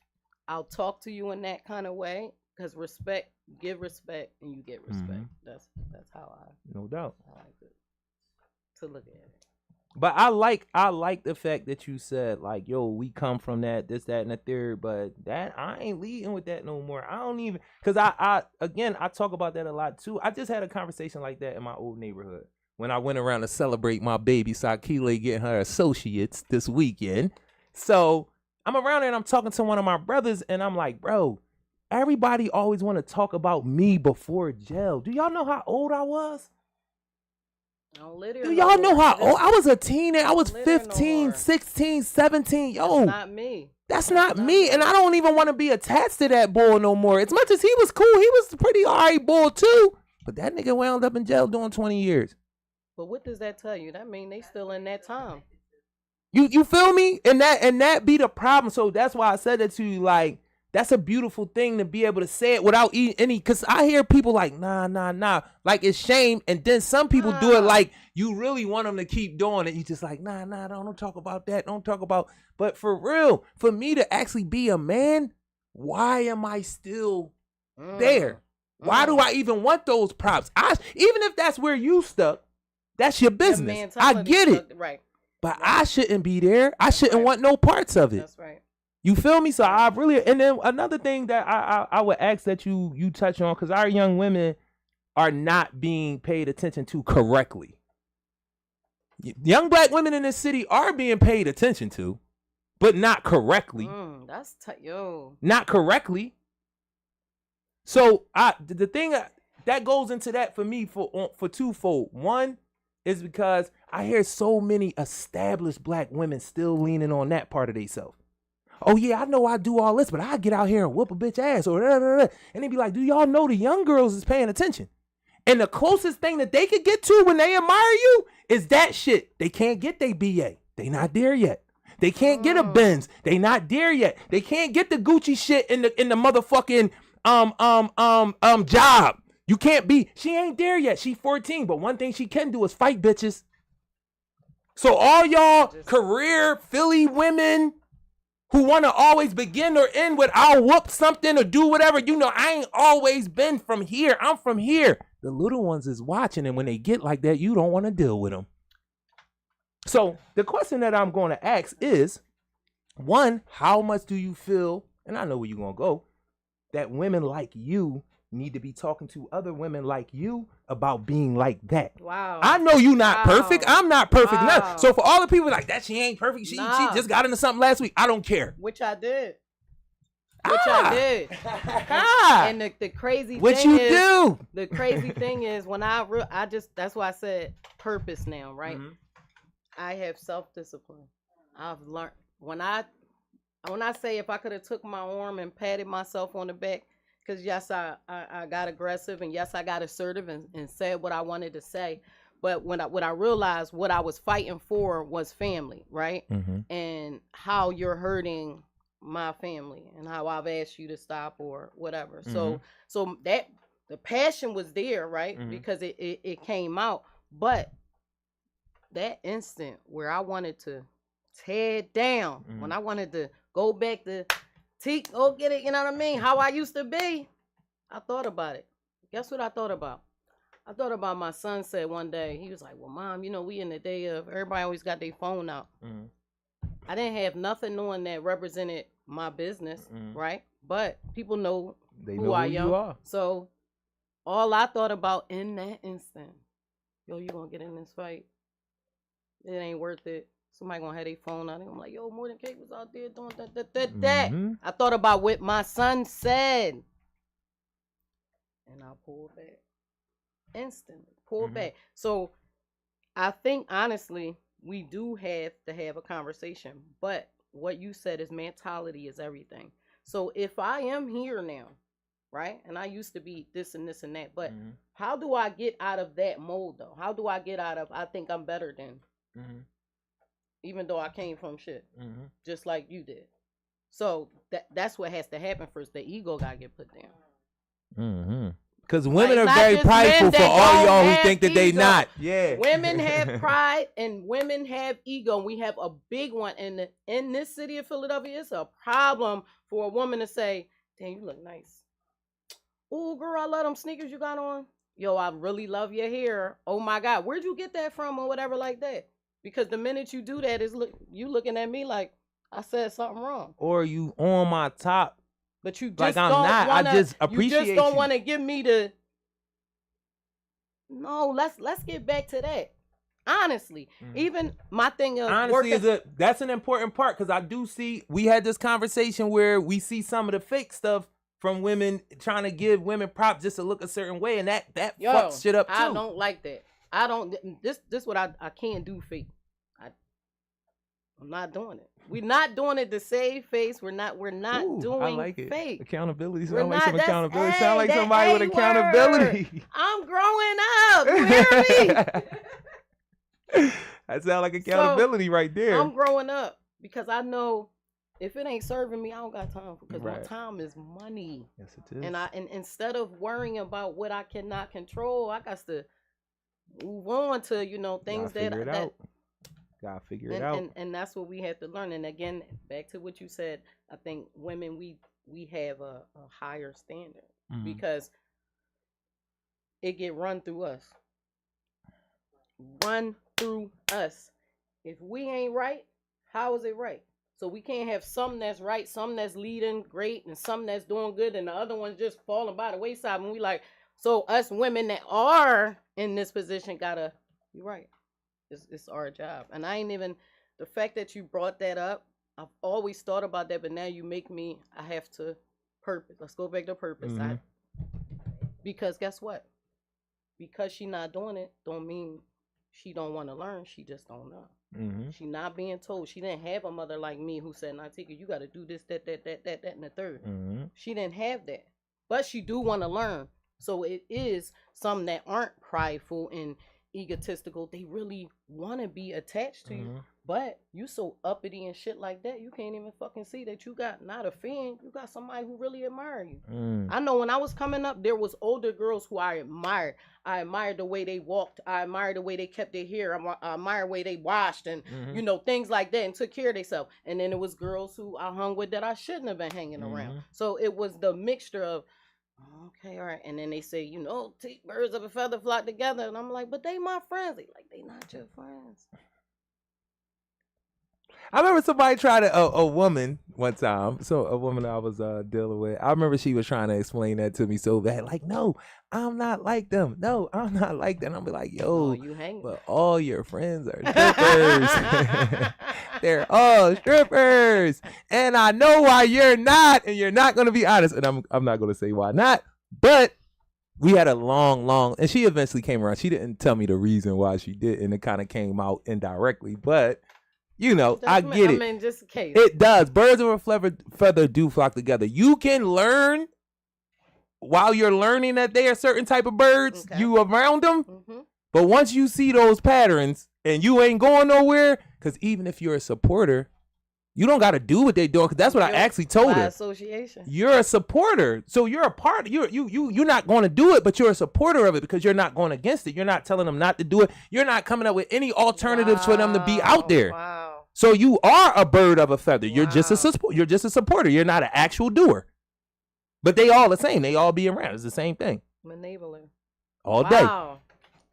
I'll talk to you in that kind of way because respect, give respect, and you get respect. That's how I. No doubt. I like it to look at it. But I like the fact that you said, like, yo, we come from that, this, that, and the third, but that I ain't leading with that no more. I don't even, because I talk about that a lot too. I just had a conversation like that in my old neighborhood when I went around to celebrate my baby Sakile getting her associates this weekend. So I'm around there and I'm talking to one of my brothers and I'm like, bro, everybody always want to talk about me before jail. Do y'all know how old I was? Do y'all know how old? I was a teenager. I was 15, 16, 17. Yo. That's not me. That's not me. And I don't even want to be attached to that boy no more. As much as he was cool, he was a pretty all right boy too. But that nigga wound up in jail doing 20 years. But what does that tell you? That mean they still in that time. You feel me? And that be the problem. So that's why I said that to you, like, that's a beautiful thing to be able to say it without any, because I hear people like, nah, like it's shame. And then some people do it like you really want them to keep doing it. You just like, nah, don't talk about that. Don't talk about, but for real, for me to actually be a man, why am I still there? Why do I even want those props? Even if that's where you stuck, that's your business. I get it. Right. But I shouldn't be there. I shouldn't want no parts of it. That's right. You feel me? So I really, and then another thing that I would ask that you touch on, because our young women are not being paid attention to correctly. Young black women in this city are being paid attention to, but not correctly. That's yo. Not correctly. So the thing that goes into that for me for twofold. One is because I hear so many established black women still leaning on that part of themselves. Oh, yeah, I know I do all this, but I get out here and whoop a bitch ass or da, da, da. And they be like, do y'all know the young girls is paying attention? And the closest thing that they could get to when they admire you is that shit. They can't get their BA. They not there yet. They can't get a Benz. They not there yet. They can't get the Gucci shit in the motherfucking job. You can't be. She ain't there yet. She 14. But one thing she can do is fight bitches. So all y'all career Philly women who want to always begin or end with I'll whoop something or do whatever. You know, I ain't always been from here. I'm from here. The little ones is watching, and when they get like that, you don't want to deal with them. So the question that I'm going to ask is, one, how much do you feel, and I know where you're going to go, that women like you need to be talking to other women like you about being like that? Wow. I know you not perfect. I'm not perfect. Wow. So for all the people like that, she ain't perfect. She just got into something last week. I don't care. Which I did. I did. And the crazy what thing you is, do? The crazy thing is when I just that's why I said purpose now, right? Mm-hmm. I have self-discipline. I've learned when I say if I could have took my arm and patted myself on the back, because yes, I got aggressive, and yes, I got assertive and said what I wanted to say. But what I realized what I was fighting for was family, right? Mm-hmm. And how you're hurting my family and how I've asked you to stop or whatever. Mm-hmm. So that the passion was there, right? Mm-hmm. Because it came out. But that instant where I wanted to tear it down, mm-hmm. when I wanted to go back to go get it, you know what I mean? How I used to be. I thought about it. Guess what I thought about? I thought about my son said one day, he was like, well, Mom, you know, we in the day of everybody always got their phone out. Mm-hmm. I didn't have nothing knowing that represented my business, mm-hmm. right? But people know who I am. You are. So all I thought about in that instant, yo, you gonna get in this fight. It ain't worth it. Somebody gonna have their phone out. I'm like, yo, More Than Cake was out there doing that. Mm-hmm. I thought about what my son said. And I pulled back. Instantly. Pulled back. So I think, honestly, we do have to have a conversation. But what you said is mentality is everything. So if I am here now, right, and I used to be this and this and that, but how do I get out of that mold, though? How do I get out of, I think I'm better than, even though I came from shit, just like you did. So that's what has to happen first. The ego got to get put down. Because women are very prideful for all y'all who think that they not. Yeah. Women have pride and women have ego. And we have a big one. And in this city of Philadelphia, it's a problem for a woman to say, damn, you look nice. Oh, girl, I love them sneakers you got on. Yo, I really love your hair. Oh, my God. Where'd you get that from or whatever like that? Because the minute you do that, you looking at me like I said something wrong. Or you on my top. But you just like I'm not. I just appreciate you. Just don't want to give me the. No, let's get back to that. Honestly, even my thing of honestly that's an important part because I do see we had this conversation where we see some of the fake stuff from women trying to give women props just to look a certain way, and that fucks shit up too. I don't like that. I don't. This what I can't do fake. I'm not doing it. We're not doing it to save face. We're not doing I like it. fake. Accountability. Sound like some accountability. Sound like somebody with accountability. I'm growing up. You hear me? That sound like accountability right there. I'm growing up because I know if it ain't serving me, I don't got time for because my time is money. Yes, it is. And instead of worrying about what I cannot control, I got to move on to things that. Gotta figure it out. And that's what we have to learn. And again, back to what you said, I think women, we have a higher standard because it get run through us. Run through us. If we ain't right, how is it right? So we can't have some that's right, some that's leading great, and some that's doing good, and the other one's just falling by the wayside. And we like, so us women that are in this position gotta be right. It's our job. And I ain't even, the fact that you brought that up, I've always thought about that, but now you make me, I have to purpose. Let's go back to purpose. Because guess what? Because she not doing it, don't mean she don't want to learn. She just don't know. She not being told. She didn't have a mother like me who said, Natika, you got to do this, that, and the third. She didn't have that. But she do want to learn. So it is some that aren't prideful and egotistical. They really want to be attached to you. But you so uppity and shit like that, you can't even fucking see that you got not a fan. You got somebody who really admire you. I know when I was coming up, there was older girls who I admired. I admired the way they walked. I admired the way they kept their hair. I admired the way they washed and, you know, things like that and took care of themselves. And then it was girls who I hung with that I shouldn't have been hanging around. So it was the mixture of, okay, all right. And then they say, you know, birds of a feather flock together. And I'm like, but they my friends. They like, they not your friends. I remember somebody tried a woman one time. So a woman I was dealing with. I remember she was trying to explain that to me so bad. Like, no, I'm not like them. No, I'm not like that. And I'll be like, yo, you hang. But all your friends are strippers. They're all strippers. And I know why you're not. And you're not going to be honest. And I'm not going to say why not. But we had a long, and she eventually came around. She didn't tell me the reason why she did. And it kind of came out indirectly. But you know, I get it. I mean, just in case. It does. Birds of a feather do flock together. You can learn while you're learning that they are certain type of birds. Okay. You around them. But once you see those patterns and you ain't going nowhere, because even if you're a supporter, you don't got to do what they doing. Because that's what I actually told her. Association. You're a supporter, so you're a part. You're not going to do it, but you're a supporter of it because you're not going against it. You're not telling them not to do it. You're not coming up with any alternatives for them to be out there. Wow. So you are a bird of a feather. You're just a supporter. You're not an actual doer. But they all the same. They all be around. It's the same thing. Enabler. All day.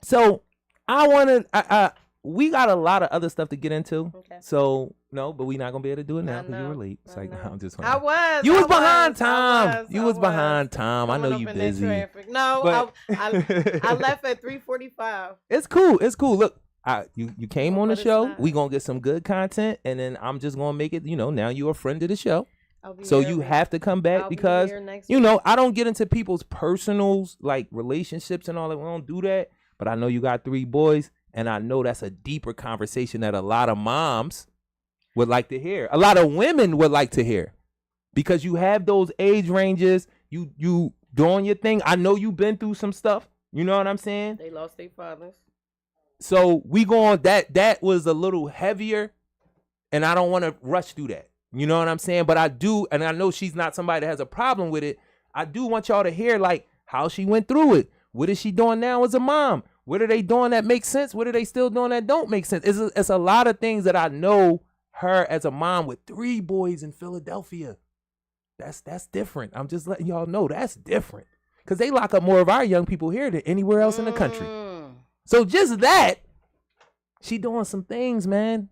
So I want to. We got a lot of other stuff to get into. Okay. So no, but we're not gonna be able to do it now because you were late. It's like I'm just. I was. You was behind time. You was behind time. I know you busy. No, I left at 3:45. It's cool. It's cool. Look. You came on the show. We gonna get some good content, and then I'm just gonna make it. You know, now you're a friend of the show, so you have to come back because you know I don't get into people's personals like relationships and all that. We don't do that. But I know you got 3 boys, and I know that's a deeper conversation that a lot of moms would like to hear. A lot of women would like to hear because you have those age ranges. You doing your thing. I know you've been through some stuff. You know what I'm saying? They lost their fathers. So we going that was a little heavier, and I don't want to rush through that. You know what I'm saying? But I do, and I know she's not somebody that has a problem with it. I do want y'all to hear like how she went through it. What is she doing now as a mom? What are they doing that makes sense? What are they still doing that don't make sense? It's a lot of things that I know her as a mom with 3 boys in Philadelphia. That's different. I'm just letting y'all know that's different because they lock up more of our young people here than anywhere else in the country. So just that, she doing some things, man.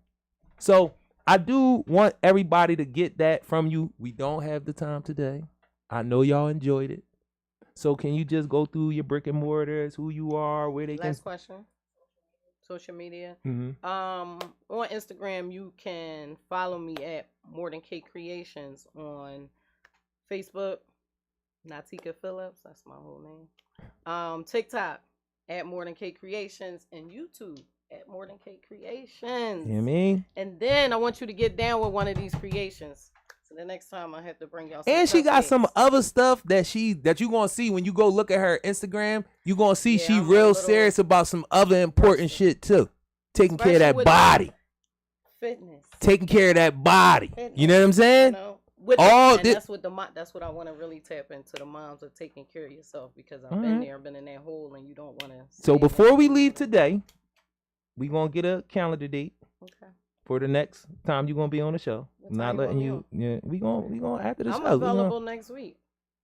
So I do want everybody to get that from you. We don't have the time today. I know y'all enjoyed it. So can you just go through your brick and mortars, who you are, where they Last question. Social media. On Instagram, you can follow me at More Than Cake Creations. On Facebook, Natika Phillips. That's my whole name. TikTok. At More Than Cake Creations, and YouTube at More Than Cake Creations. You know me? And then I want you to get down with one of these creations. So the next time I have to bring y'all some. And she got some other stuff that you gonna see when you go look at her Instagram. You gonna see she real serious about some other important shit too. Taking care of that body. Fitness. Taking care of that body. Fitness. You know what I'm saying? You know? That's what I want to really tap into, the moms of taking care of yourself, because I've been there, been in that hole, and you don't want to. So before we leave today, we gonna get a calendar date for the next time you're gonna be on the show. I'm not letting you. Yeah, we gonna after the show. I'm available next week.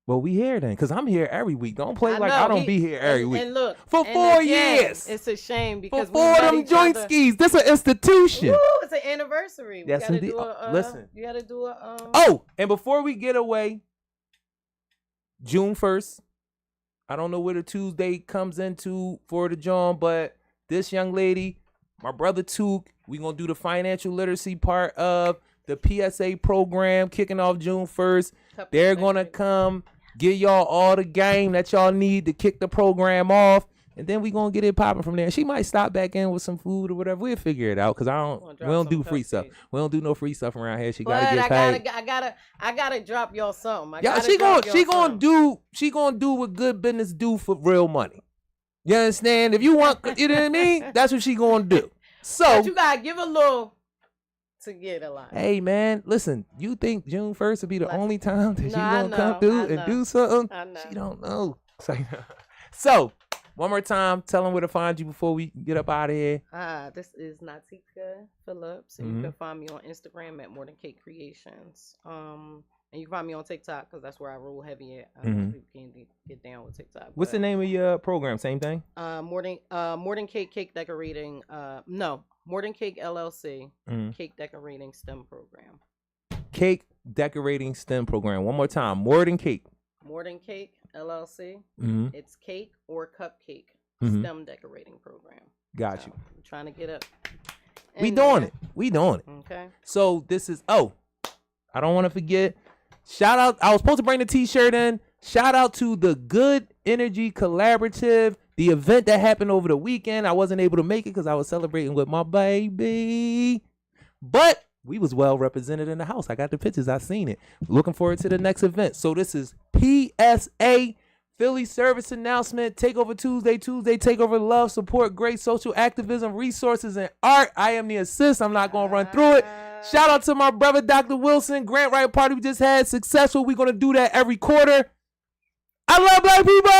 Well, we here then, because I'm here every week. Don't play like I don't be here every week. And look, for 4 years. It's a shame because for 4 of them joint skis. This an institution. Woo, it's an anniversary. Yes, indeed. Listen. You got to do a. Oh, and before we get away, June 1st. I don't know where the Tuesday comes into for the John, but this young lady, my brother Took, we gonna do the financial literacy part of the PSA program kicking off June 1st. They're gonna come. Give y'all all the game that y'all need to kick the program off. and then we gonna get it popping from there. She might stop back in with some food or whatever. We'll figure it out because we don't do free stuff. We don't do no free stuff around here. She gotta get paid. I gotta drop y'all something. She gonna do what good business do for real money. You understand? If you want, you know what I mean? That's what she gonna do. So but you gotta give a little to get a lot. Hey man, listen. You think June 1st would be the only time that she gonna come through and do something? I know. She don't know. So, one more time, tell them where to find you before we get up out of here. This is Natika Phillips, and you can find me on Instagram at More Than Cake Creations. And you can find me on TikTok because that's where I roll heavy at. People can't get down with TikTok. What's the name of your program? Same thing? More Than Cake Decorating. More Than Cake LLC. Cake Decorating STEM Program. Cake Decorating STEM Program. One more time. More Than Cake. More Than Cake LLC. It's cake or cupcake STEM decorating program. Got you. I'm trying to get up. We doing it. Okay. So this is I don't want to forget. Shout out. I was supposed to bring the t-shirt in. Shout out to the Good Energy Collaborative, the event that happened over the weekend. I wasn't able to make it because I was celebrating with my baby. But we was well represented in the house. I got the pictures. I seen it. Looking forward to the next event. So this is PSA, Philly Service Announcement, Takeover Tuesday, Takeover Love, Support, Great Social Activism, Resources, and Art. I am the assist. I'm not going to run through it. Shout out to my brother, Dr. Wilson. Grant Wright party we just had. Successful. We're going to do that every quarter. I love black people.